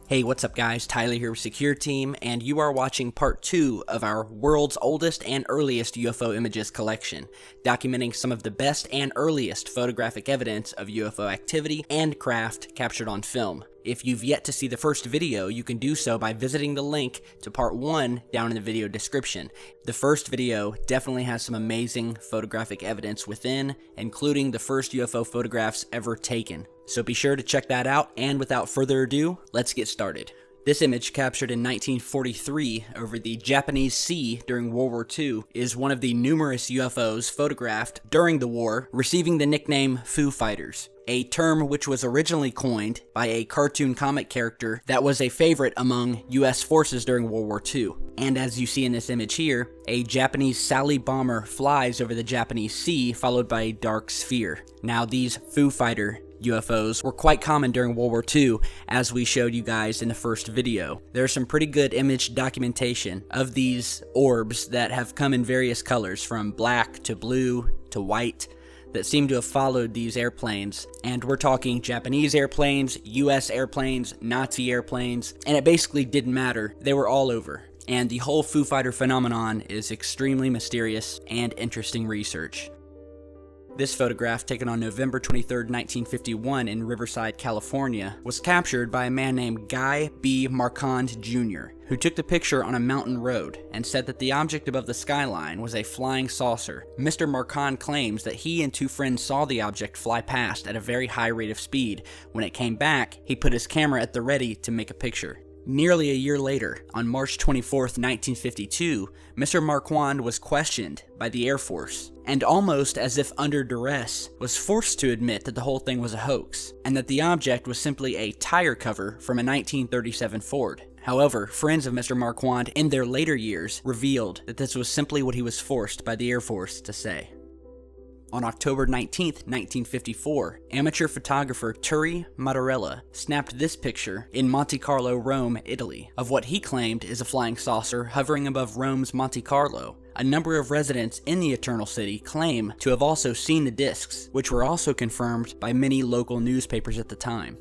Hey, what's up guys? Tyler here with Secureteam, and you are watching part 2 of our world's oldest and earliest UFO images collection, documenting some of the best and earliest photographic evidence of UFO activity and craft captured on film. If you've yet to see the first video, you can do so by visiting the link to part 1 down in the video description. The first video definitely has some amazing photographic evidence within, including the first UFO photographs ever taken. So be sure to check that out, and without further ado, let's get started. This image, captured in 1943 over the Japanese Sea during World War II, is one of the numerous UFOs photographed during the war, receiving the nickname Foo Fighters, a term which was originally coined by a cartoon comic character that was a favorite among US forces during World War II. And as you see in this image here, a Japanese Sally bomber flies over the Japanese Sea, followed by a dark sphere. Now, these Foo Fighter UFOs were quite common during World War II, as we showed you guys in the first video. There's some pretty good image documentation of these orbs that have come in various colors, from black to blue to white, that seem to have followed these airplanes. And we're talking Japanese airplanes, US airplanes, Nazi airplanes, and it basically didn't matter. They were all over. And the whole Foo Fighter phenomenon is extremely mysterious and interesting research. This photograph, taken on November 23, 1951 in Riverside, California, was captured by a man named Guy B. Marquand Jr., who took the picture on a mountain road and said that the object above the skyline was a flying saucer. Mr. Marquand claims that he and two friends saw the object fly past at a very high rate of speed. When it came back, he put his camera at the ready to make a picture. Nearly a year later, on March 24, 1952, Mr. Marquand was questioned by the Air Force, and almost as if under duress, was forced to admit that the whole thing was a hoax, and that the object was simply a tire cover from a 1937 Ford. However, friends of Mr. Marquand in their later years revealed that this was simply what he was forced by the Air Force to say. On October 19, 1954, amateur photographer Turi Mattarella snapped this picture in Monte Carlo, Rome, Italy, of what he claimed is a flying saucer hovering above Rome's Monte Carlo. A number of residents in the Eternal City claim to have also seen the discs, which were also confirmed by many local newspapers at the time.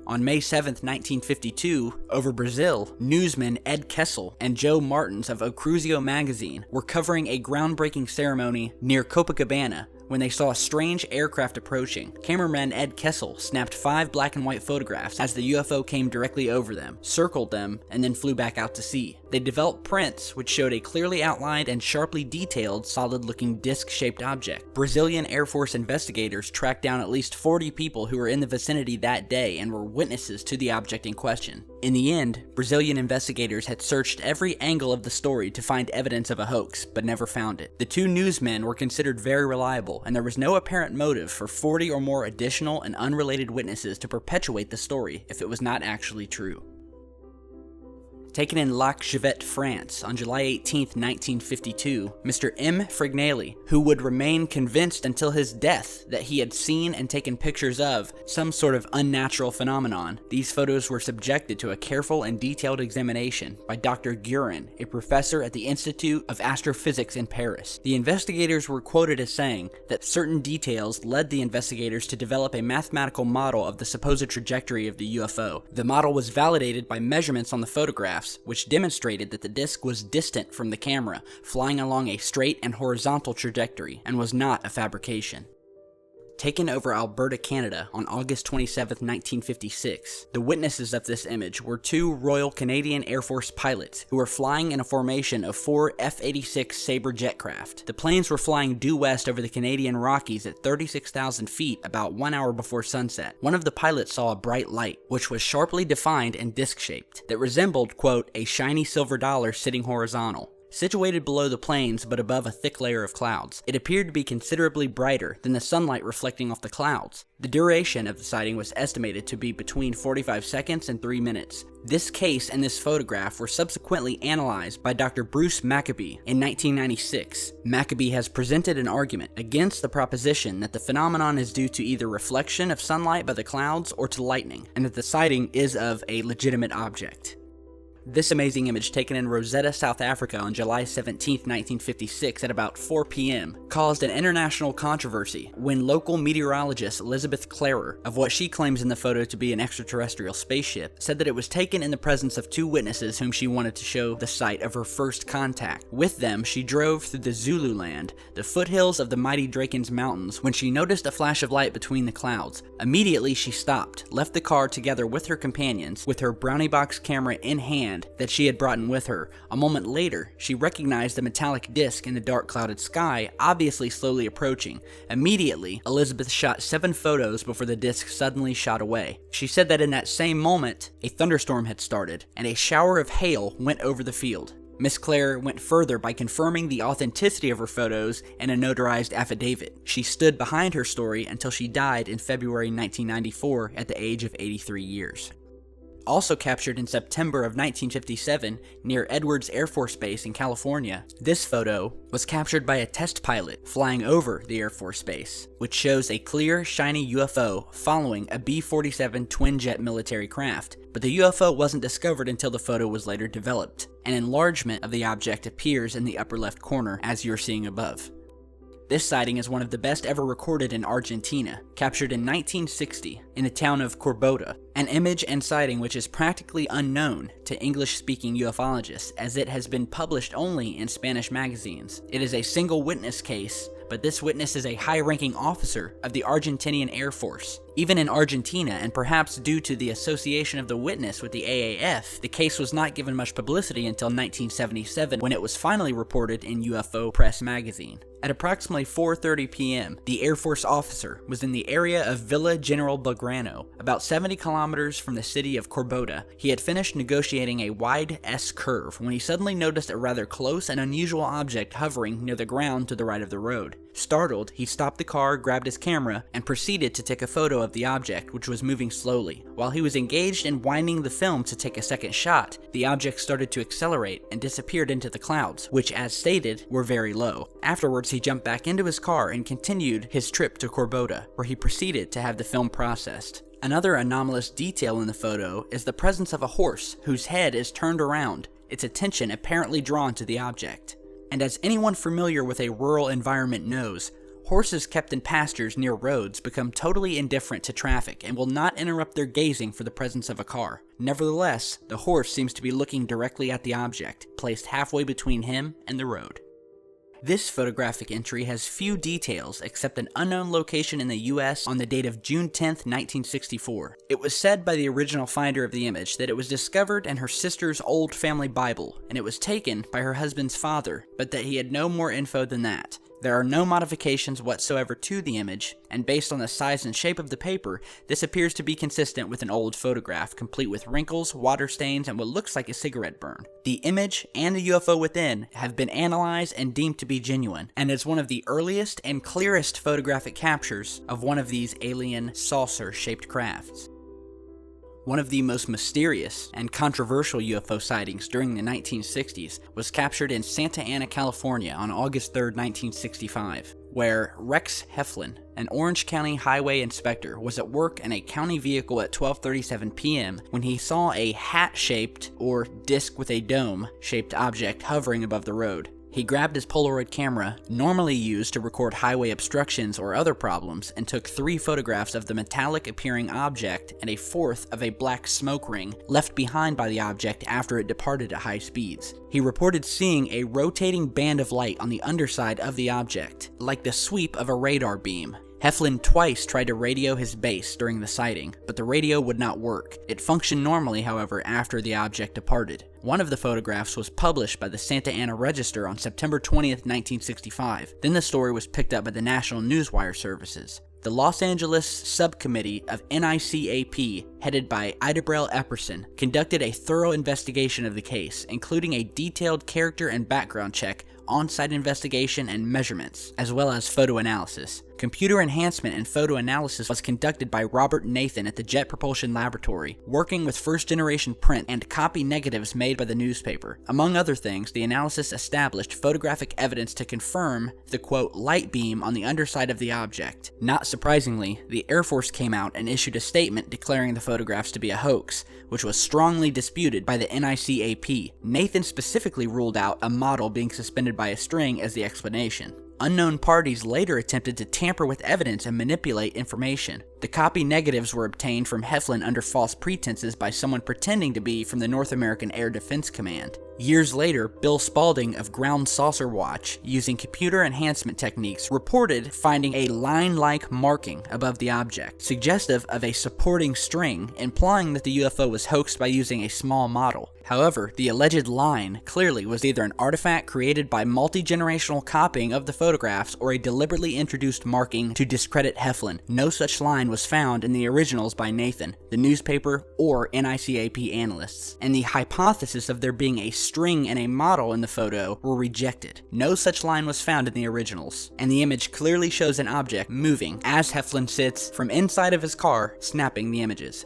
On May 7, 1952, over Brazil, newsmen Ed Kessel and Joe Martins of O Cruzeiro magazine were covering a groundbreaking ceremony near Copacabana when they saw a strange aircraft approaching. Cameraman Ed Kessel snapped 5 black and white photographs as the UFO came directly over them, circled them, and then flew back out to sea. They developed prints which showed a clearly outlined and sharply detailed, solid-looking disc-shaped object. Brazilian Air Force investigators tracked down at least 40 people who were in the vicinity that day and were witnesses to the object in question. In the end, Brazilian investigators had searched every angle of the story to find evidence of a hoax, but never found it. The 2 newsmen were considered very reliable, and there was no apparent motive for 40 or more additional and unrelated witnesses to perpetuate the story if it was not actually true. Taken in Levet France on July 18, 1952, Mr. M. Frignelli, who would remain convinced until his death that he had seen and taken pictures of some sort of unnatural phenomenon. These photos were subjected to a careful and detailed examination by Dr. Guerin, a professor at the Institute of Astrophysics in Paris. The investigators were quoted as saying that certain details led the investigators to develop a mathematical model of the supposed trajectory of the UFO. The model was validated by measurements on the photographs, which demonstrated that the disc was distant from the camera, flying along a straight and horizontal trajectory, and was not a fabrication. Taken over Alberta, Canada on August 27, 1956, the witnesses of this image were 2 Royal Canadian Air Force pilots who were flying in a formation of 4 F-86 Sabre jet craft. The planes were flying due west over the Canadian Rockies at 36,000 feet about 1 hour before sunset. One of the pilots saw a bright light, which was sharply defined and disc-shaped, that resembled, quote, a shiny silver dollar sitting horizontal. Situated below the planes but above a thick layer of clouds, it appeared to be considerably brighter than the sunlight reflecting off the clouds. The duration of the sighting was estimated to be between 45 seconds and 3 minutes. This case and this photograph were subsequently analyzed by Dr. Bruce Maccabee in 1996. Maccabee has presented an argument against the proposition that the phenomenon is due to either reflection of sunlight by the clouds or to lightning, and that the sighting is of a legitimate object. This amazing image, taken in Rosetta, South Africa on July 17, 1956 at about 4 p.m., caused an international controversy when local meteorologist Elizabeth Clarer, of what she claims in the photo to be an extraterrestrial spaceship, said that it was taken in the presence of two witnesses whom she wanted to show the site of her first contact. With them, she drove through the Zululand, the foothills of the mighty Drakens Mountains, when she noticed a flash of light between the clouds. Immediately, she stopped, left the car together with her companions, with her brownie box camera in hand that she had brought in with her. A moment later, she recognized a metallic disc in the dark clouded sky, obviously slowly approaching. Immediately, Elizabeth shot 7 photos before the disc suddenly shot away. She said that in that same moment, a thunderstorm had started, and a shower of hail went over the field. Miss Clare went further by confirming the authenticity of her photos in a notarized affidavit. She stood behind her story until she died in February 1994 at the age of 83 years. Also captured in September of 1957 near Edwards Air Force Base in California, this photo was captured by a test pilot flying over the Air Force Base, which shows a clear, shiny UFO following a B-47 twin-jet military craft. But the UFO wasn't discovered until the photo was later developed. An enlargement of the object appears in the upper left corner, as you're seeing above. This sighting is one of the best ever recorded in Argentina, captured in 1960 in the town of Corbota, an image and sighting which is practically unknown to English-speaking ufologists, as it has been published only in Spanish magazines. It is a single witness case, but this witness is a high-ranking officer of the Argentinian Air Force. Even in Argentina, and perhaps due to the association of the witness with the AAF, the case was not given much publicity until 1977, when it was finally reported in UFO Press magazine. At approximately 4:30 p.m., the Air Force officer was in the area of Villa General Belgrano, about 70 kilometers from the city of Corbota. He had finished negotiating a wide S-curve when he suddenly noticed a rather close and unusual object hovering near the ground to the right of the road. Startled, he stopped the car, grabbed his camera, and proceeded to take a photo of the object, which was moving slowly. While he was engaged in winding the film to take a second shot, the object started to accelerate and disappeared into the clouds, which, as stated, were very low. Afterwards, he jumped back into his car and continued his trip to Corbota, where he proceeded to have the film processed. Another anomalous detail in the photo is the presence of a horse whose head is turned around, its attention apparently drawn to the object. And as anyone familiar with a rural environment knows, horses kept in pastures near roads become totally indifferent to traffic and will not interrupt their gazing for the presence of a car. Nevertheless, the horse seems to be looking directly at the object, placed halfway between him and the road. This photographic entry has few details except an unknown location in the US on the date of June 10, 1964. It was said by the original finder of the image that it was discovered in her sister's old family Bible, and it was taken by her husband's father, but that he had no more info than that. There are no modifications whatsoever to the image, and based on the size and shape of the paper, this appears to be consistent with an old photograph, complete with wrinkles, water stains, and what looks like a cigarette burn. The image and the UFO within have been analyzed and deemed to be genuine, and is one of the earliest and clearest photographic captures of one of these alien saucer-shaped crafts. One of the most mysterious and controversial UFO sightings during the 1960s was captured in Santa Ana, California on August 3, 1965, where Rex Heflin, an Orange County highway inspector, was at work in a county vehicle at 12:37 p.m. when he saw a hat-shaped, or disc with a dome-shaped object hovering above the road. He grabbed his Polaroid camera, normally used to record highway obstructions or other problems, and took 3 photographs of the metallic-appearing object and a fourth of a black smoke ring left behind by the object after it departed at high speeds. He reported seeing a rotating band of light on the underside of the object, like the sweep of a radar beam. Heflin twice tried to radio his base during the sighting, but the radio would not work. It functioned normally, however, after the object departed. One of the photographs was published by the Santa Ana Register on September 20th, 1965. Then the story was picked up by the National Newswire services. The Los Angeles Subcommittee of NICAP, headed by Idebrell Epperson, conducted a thorough investigation of the case, including a detailed character and background check, on-site investigation and measurements, as well as photo analysis. Computer enhancement and photo analysis was conducted by Robert Nathan at the Jet Propulsion Laboratory, working with first-generation print and copy negatives made by the newspaper. Among other things, the analysis established photographic evidence to confirm the, quote, light beam on the underside of the object. Not surprisingly, the Air Force came out and issued a statement declaring the photographs to be a hoax, which was strongly disputed by the NICAP. Nathan specifically ruled out a model being suspended by a string as the explanation. Unknown parties later attempted to tamper with evidence and manipulate information. The copy negatives were obtained from Heflin under false pretenses by someone pretending to be from the North American Air Defense Command. Years later, Bill Spalding of Ground Saucer Watch, using computer enhancement techniques, reported finding a line-like marking above the object, suggestive of a supporting string, implying that the UFO was hoaxed by using a small model. However, the alleged line clearly was either an artifact created by multi-generational copying of the photographs or a deliberately introduced marking to discredit Heflin. No such line was found in the originals by Nathan, the newspaper, or NICAP analysts, and the hypothesis of there being a string and a model in the photo were rejected. No such line was found in the originals, and the image clearly shows an object moving as Heflin sits from inside of his car, snapping the images.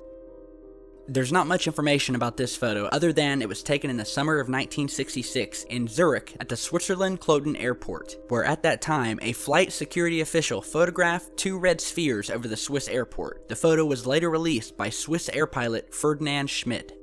There's not much information about this photo other than it was taken in the summer of 1966 in Zurich at the Switzerland-Kloten airport, where at that time a flight security official photographed two red spheres over the Swiss airport. The photo was later released by Swiss air pilot Ferdinand Schmidt.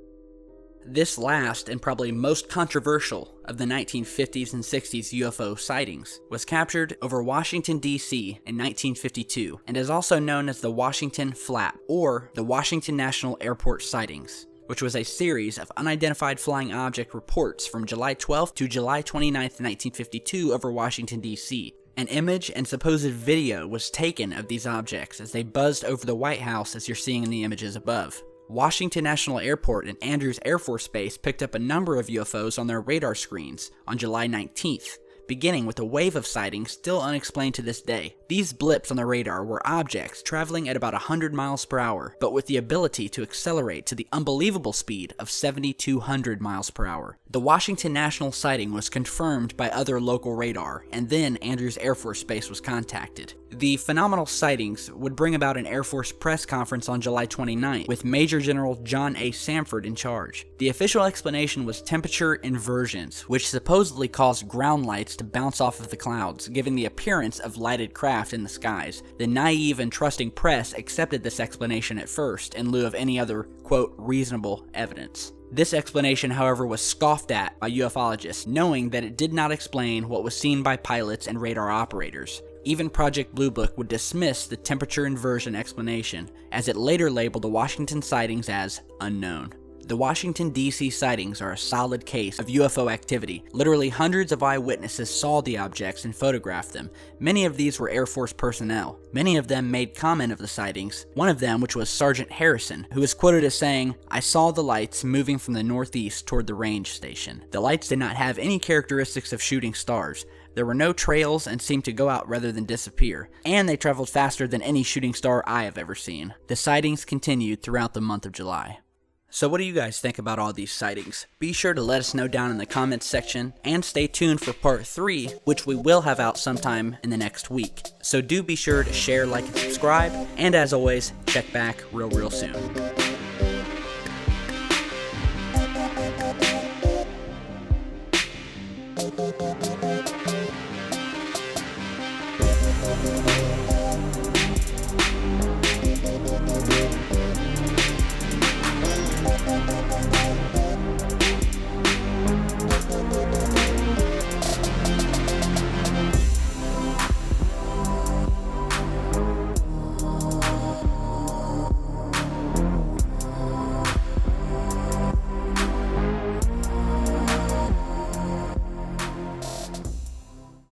This last and probably most controversial of the 1950s and 60s UFO sightings was captured over Washington, D.C. in 1952 and is also known as the Washington Flap or the Washington National Airport sightings, which was a series of unidentified flying object reports from July 12th to July 29th, 1952 over Washington, D.C. An image and supposed video was taken of these objects as they buzzed over the White House, as you're seeing in the images above. Washington National Airport and Andrews Air Force Base picked up a number of UFOs on their radar screens on July 19th, beginning with a wave of sightings still unexplained to this day. These blips on the radar were objects traveling at about 100 miles per hour, but with the ability to accelerate to the unbelievable speed of 7,200 miles per hour. The Washington National sighting was confirmed by other local radar, and then Andrews Air Force Base was contacted. The phenomenal sightings would bring about an Air Force press conference on July 29th, with Major General John A. Samford in charge. The official explanation was temperature inversions, which supposedly caused ground lights to bounce off of the clouds, giving the appearance of lighted craft in the skies. The naive and trusting press accepted this explanation at first, in lieu of any other, quote, reasonable evidence. This explanation, however, was scoffed at by ufologists, knowing that it did not explain what was seen by pilots and radar operators. Even Project Blue Book would dismiss the temperature inversion explanation, as it later labeled the Washington sightings as unknown. The Washington, D.C. sightings are a solid case of UFO activity. Literally hundreds of eyewitnesses saw the objects and photographed them. Many of these were Air Force personnel. Many of them made comment of the sightings, one of them which was Sergeant Harrison, who is quoted as saying, "I saw the lights moving from the northeast toward the range station. The lights did not have any characteristics of shooting stars. There were no trails and seemed to go out rather than disappear, and they traveled faster than any shooting star I have ever seen." The sightings continued throughout the month of July. So what do you guys think about all these sightings? Be sure to let us know down in the comments section, and stay tuned for part 3, which we will have out sometime in the next week. So do be sure to share, like, and subscribe, and as always, check back real soon.